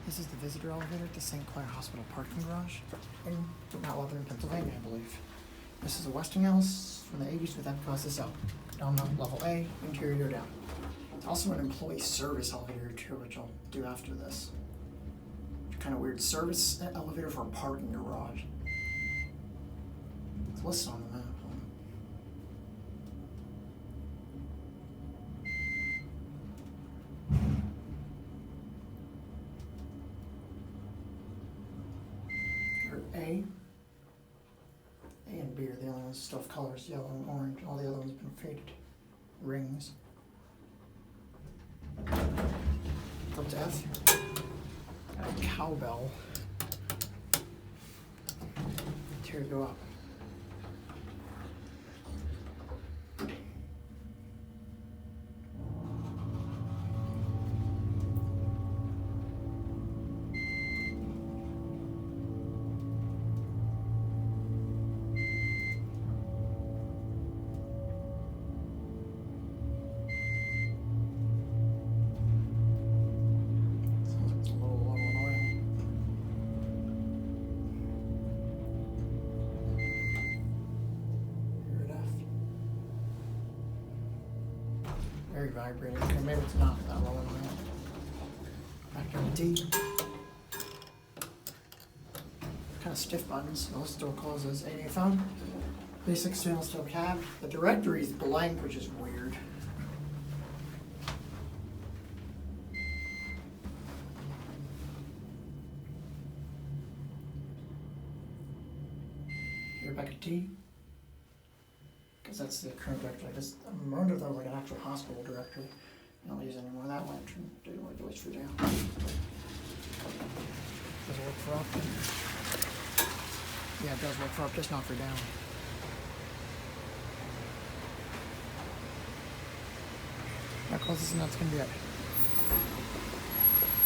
This is the visitor elevator at the St. Clair Hospital parking garage in Mount Lebanon, Pennsylvania, I believe. This is a Westinghouse from the 80s with EPCO SSL. Down level A, interior down. It's also an employee service elevator too, which I'll do after this. Kind of weird service elevator for a parking garage. It's listed on the map. A and B are the only ones still have colors, yellow and orange. All the other ones have been faded. Rings. Up to F. Got a cowbell. Here we go up. Very vibrating. Okay, maybe it's not that low in oil. Back down to D. Kind of stiff buttons. Those door closes. 88 phone. Basic stainless steel cab. The directory is blank, which is weird. Here back at T. Because that's the current directory. I'm wondering if that was like an actual hospital directory. I don't use any more of that lantern. Didn't work the way through down. Does it work for up? Yeah, it does work for up, just not for down. That closes and that's gonna be it.